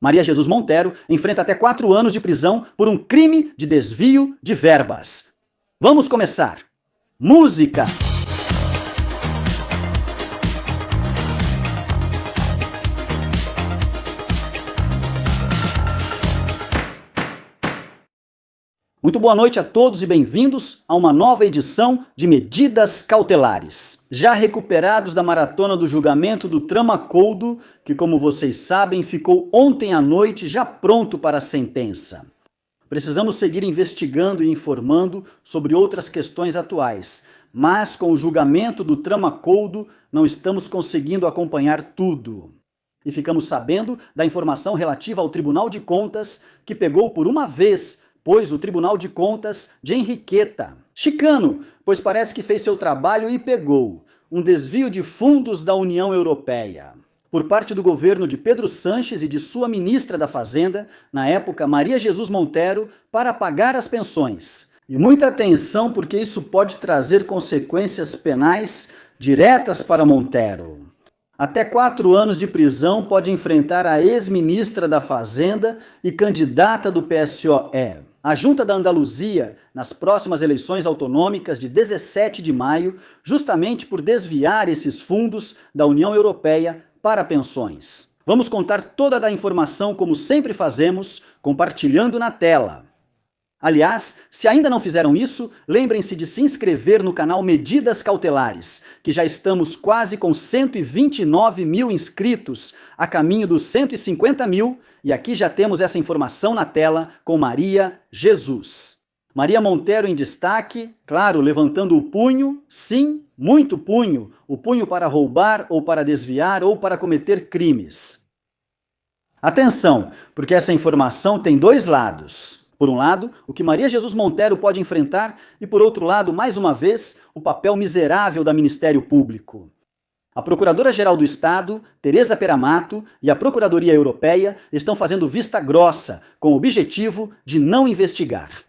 Maria Jesus Montero enfrenta até 4 anos de prisão por um crime de desvio de verbas. Vamos começar. Música! Muito boa noite a todos e bem-vindos a uma nova edição de Medidas Cautelares. Já recuperados da maratona do julgamento do Tramacold, que, como vocês sabem, ficou ontem à noite já pronto para a sentença. Precisamos seguir investigando e informando sobre outras questões atuais, mas com o julgamento do Tramacold não estamos conseguindo acompanhar tudo. E ficamos sabendo da informação relativa ao Tribunal de Contas, que pegou por uma vez o Tribunal de Contas de Henriqueta. Chicano, pois parece que fez seu trabalho e pegou um desvio de fundos da União Europeia por parte do governo de Pedro Sanches e de sua ministra da Fazenda, na época Maria Jesus Montero, para pagar as pensões. E muita atenção, porque isso pode trazer consequências penais diretas para Montero. Até 4 anos de prisão pode enfrentar a ex-ministra da Fazenda e candidata do PSOE. A Junta da Andaluzia, nas próximas eleições autonômicas de 17 de maio, justamente por desviar esses fundos da União Europeia para pensões. Vamos contar toda a informação como sempre fazemos, compartilhando na tela. Aliás, se ainda não fizeram isso, lembrem-se de se inscrever no canal Medidas Cautelares, que já estamos quase com 129 mil inscritos, a caminho dos 150 mil, e aqui já temos essa informação na tela com Maria Jesus. Maria Montero em destaque, claro, levantando o punho, sim, muito punho, o punho para roubar ou para desviar ou para cometer crimes. Atenção, porque essa informação tem 2 lados. Por um lado, o que Maria Jesus Montero pode enfrentar e, por outro lado, mais uma vez, o papel miserável da Ministério Público. A Procuradora-Geral do Estado, Teresa Peramato, e a Procuradoria Europeia estão fazendo vista grossa, com o objetivo de não investigar.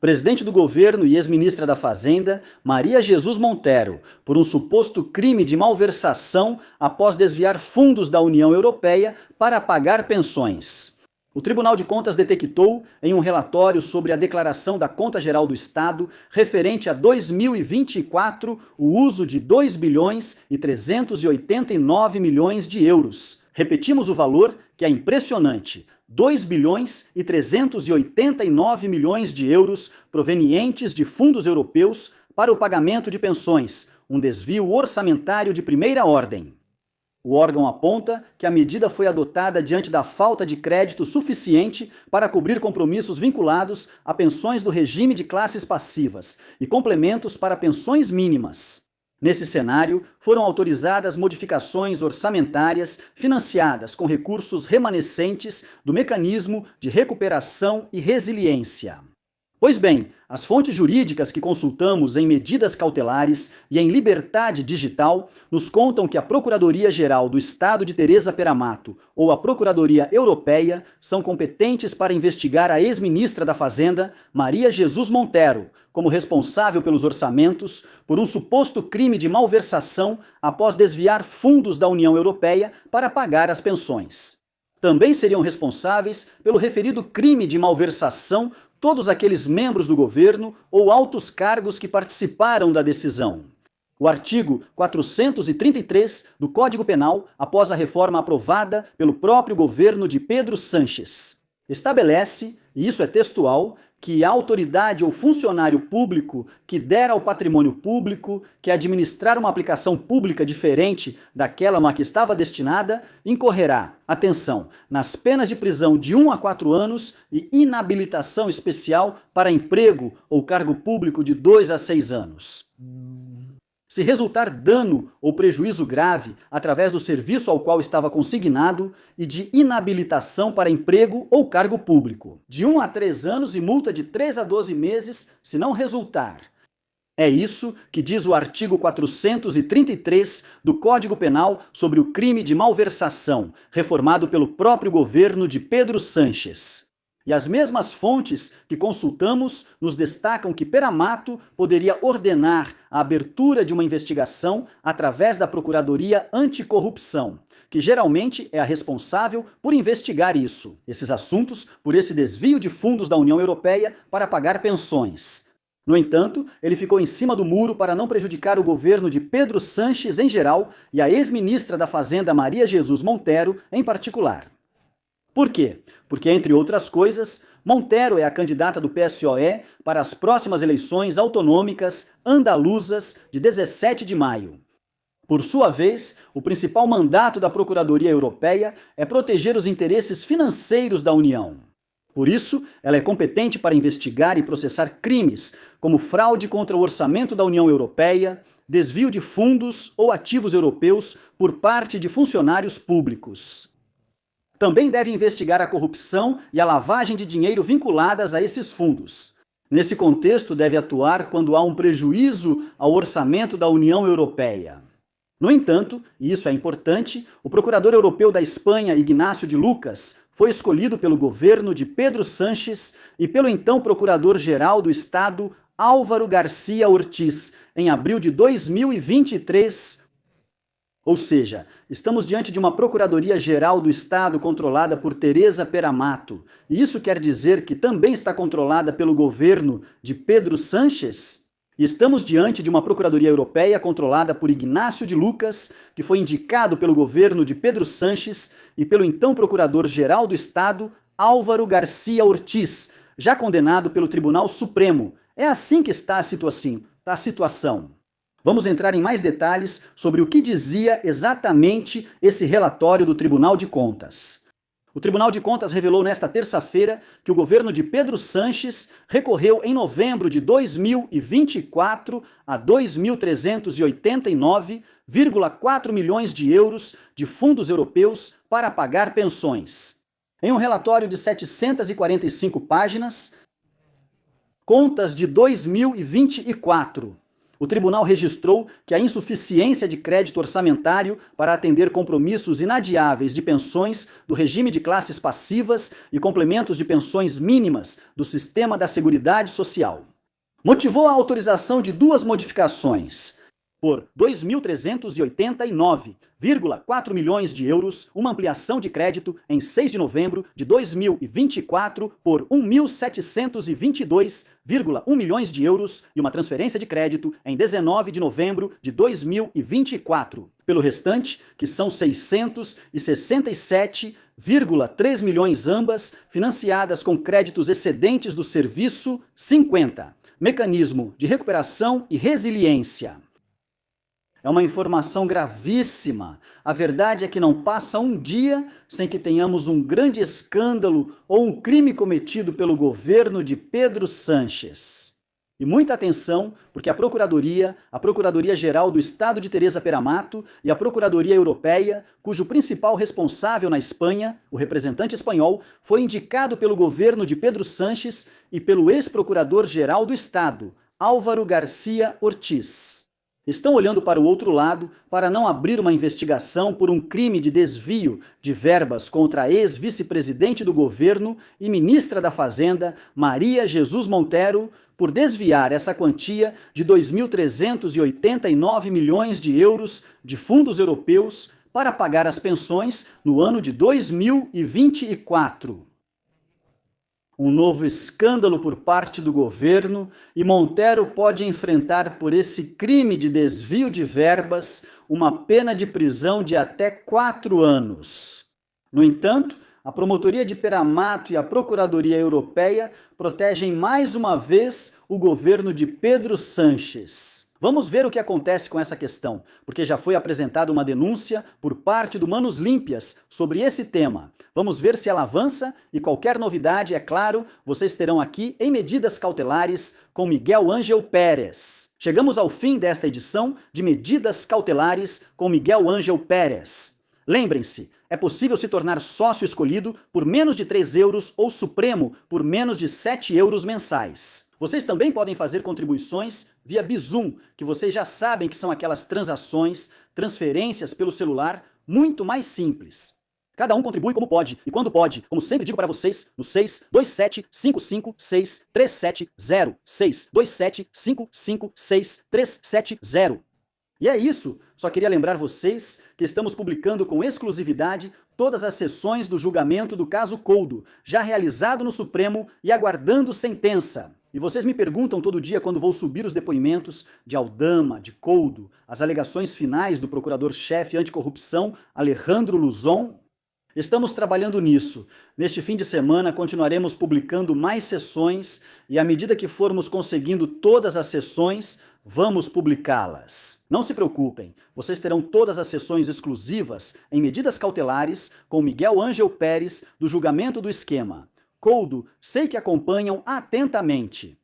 Presidente do governo e ex-ministra da Fazenda, Maria Jesus Montero, por um suposto crime de malversação após desviar fundos da União Europeia para pagar pensões. O Tribunal de Contas detectou, em um relatório sobre a declaração da Conta Geral do Estado, referente a 2024, o uso de 2 bilhões e 389 milhões de euros. Repetimos o valor, que é impressionante: 2 bilhões e 389 milhões de euros provenientes de fundos europeus para o pagamento de pensões, um desvio orçamentário de primeira ordem. O órgão aponta que a medida foi adotada diante da falta de crédito suficiente para cobrir compromissos vinculados a pensões do regime de classes passivas e complementos para pensões mínimas. Nesse cenário, foram autorizadas modificações orçamentárias financiadas com recursos remanescentes do Mecanismo de Recuperação e Resiliência. Pois bem, as fontes jurídicas que consultamos em Medidas Cautelares e em Liberdade Digital nos contam que a Procuradoria-Geral do Estado de Teresa Peramato ou a Procuradoria Europeia são competentes para investigar a ex-ministra da Fazenda, Maria Jesus Montero, como responsável pelos orçamentos por um suposto crime de malversação após desviar fundos da União Europeia para pagar as pensões. Também seriam responsáveis pelo referido crime de malversação todos aqueles membros do governo ou altos cargos que participaram da decisão. O artigo 433 do Código Penal, após a reforma aprovada pelo próprio governo de Pedro Sanches, estabelece, e isso é textual, que a autoridade ou funcionário público que der ao patrimônio público, que administrar uma aplicação pública diferente daquela a que estava destinada, incorrerá, atenção, nas penas de prisão de 1 a 4 anos e inabilitação especial para emprego ou cargo público de 2 a 6 anos. Se resultar dano ou prejuízo grave através do serviço ao qual estava consignado e de inabilitação para emprego ou cargo público, de 1 a 3 anos e multa de 3 a 12 meses, se não resultar. É isso que diz o artigo 433 do Código Penal sobre o crime de malversação, reformado pelo próprio governo de Pedro Sanches. E as mesmas fontes que consultamos nos destacam que Peramato poderia ordenar a abertura de uma investigação através da Procuradoria Anticorrupção, que geralmente é a responsável por investigar esses assuntos, por esse desvio de fundos da União Europeia para pagar pensões. No entanto, ele ficou em cima do muro para não prejudicar o governo de Pedro Sanches em geral e a ex-ministra da Fazenda Maria Jesus Montero em particular. Por quê? Porque, entre outras coisas, Montero é a candidata do PSOE para as próximas eleições autonômicas andaluzas de 17 de maio. Por sua vez, o principal mandato da Procuradoria Europeia é proteger os interesses financeiros da União. Por isso, ela é competente para investigar e processar crimes como fraude contra o orçamento da União Europeia, desvio de fundos ou ativos europeus por parte de funcionários públicos. Também deve investigar a corrupção e a lavagem de dinheiro vinculadas a esses fundos. Nesse contexto, deve atuar quando há um prejuízo ao orçamento da União Europeia. No entanto, e isso é importante, o procurador europeu da Espanha, Ignacio de Lucas, foi escolhido pelo governo de Pedro Sanches e pelo então procurador-geral do Estado, Álvaro Garcia Ortiz, em abril de 2023. Ou seja, estamos diante de uma Procuradoria-Geral do Estado controlada por Teresa Peramato. E isso quer dizer que também está controlada pelo governo de Pedro Sanches? E estamos diante de uma Procuradoria Europeia controlada por Ignacio de Lucas, que foi indicado pelo governo de Pedro Sanches e pelo então Procurador-Geral do Estado, Álvaro Garcia Ortiz, já condenado pelo Tribunal Supremo. É assim que está a situação. Vamos entrar em mais detalhes sobre o que dizia exatamente esse relatório do Tribunal de Contas. O Tribunal de Contas revelou nesta terça-feira que o governo de Pedro Sanches recorreu em novembro de 2024 a 2.389,4 milhões de euros de fundos europeus para pagar pensões. Em um relatório de 745 páginas, contas de 2024. O tribunal registrou que a insuficiência de crédito orçamentário para atender compromissos inadiáveis de pensões do regime de classes passivas e complementos de pensões mínimas do sistema da Seguridade Social motivou a autorização de duas modificações. Por 2.389,4 milhões de euros, uma ampliação de crédito em 6 de novembro de 2024 por 1.722,1 milhões de euros e uma transferência de crédito em 19 de novembro de 2024. Pelo restante, que são 667,3 milhões ambas, financiadas com créditos excedentes do Serviço 50, Mecanismo de Recuperação e Resiliência. É uma informação gravíssima. A verdade é que não passa um dia sem que tenhamos um grande escândalo ou um crime cometido pelo governo de Pedro Sanches. E muita atenção, porque a Procuradoria-Geral do Estado de Teresa Peramato e a Procuradoria Europeia, cujo principal responsável na Espanha, o representante espanhol, foi indicado pelo governo de Pedro Sanches e pelo ex-procurador-geral do Estado, Álvaro Garcia Ortiz. Estão olhando para o outro lado para não abrir uma investigação por um crime de desvio de verbas contra a ex-vice-presidente do governo e ministra da Fazenda, Maria Jesus Montero, por desviar essa quantia de 2.389 milhões de euros de fundos europeus para pagar as pensões no ano de 2024. Um novo escândalo por parte do governo e Montero pode enfrentar por esse crime de desvio de verbas uma pena de prisão de até 4 anos. No entanto, a Promotoria de Peramato e a Procuradoria Europeia protegem mais uma vez o governo de Pedro Sanches. Vamos ver o que acontece com essa questão, porque já foi apresentada uma denúncia por parte do Manos Límpias sobre esse tema. Vamos ver se ela avança e qualquer novidade, é claro, vocês terão aqui em Medidas Cautelares com Miguel Ángel Pérez. Chegamos ao fim desta edição de Medidas Cautelares com Miguel Ángel Pérez. Lembrem-se, é possível se tornar sócio escolhido por menos de 3 euros ou Supremo por menos de 7 euros mensais. Vocês também podem fazer contribuições via Bizum, que vocês já sabem que são aquelas transações, transferências pelo celular muito mais simples. Cada um contribui como pode, e quando pode, como sempre digo para vocês, no 627556370, 627556370. E é isso, só queria lembrar vocês que estamos publicando com exclusividade todas as sessões do julgamento do caso Coudo, já realizado no Supremo e aguardando sentença. E vocês me perguntam todo dia quando vou subir os depoimentos de Aldama, de Coudo, as alegações finais do procurador-chefe anticorrupção Alejandro Luzon. Estamos trabalhando nisso. Neste fim de semana continuaremos publicando mais sessões e à medida que formos conseguindo todas as sessões, vamos publicá-las. Não se preocupem, vocês terão todas as sessões exclusivas em medidas cautelares com Miguel Ângel Pérez do julgamento do esquema. Coudo, sei que acompanham atentamente.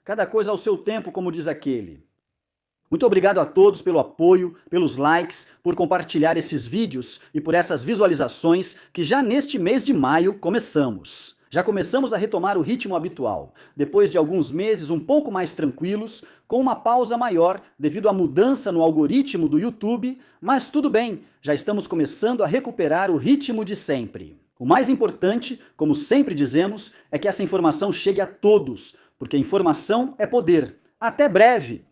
Cada coisa ao seu tempo, como diz aquele. Muito obrigado a todos pelo apoio, pelos likes, por compartilhar esses vídeos e por essas visualizações que já neste mês de maio começamos. Já começamos a retomar o ritmo habitual, depois de alguns meses um pouco mais tranquilos, com uma pausa maior devido à mudança no algoritmo do YouTube, mas tudo bem, já estamos começando a recuperar o ritmo de sempre. O mais importante, como sempre dizemos, é que essa informação chegue a todos, porque informação é poder. Até breve!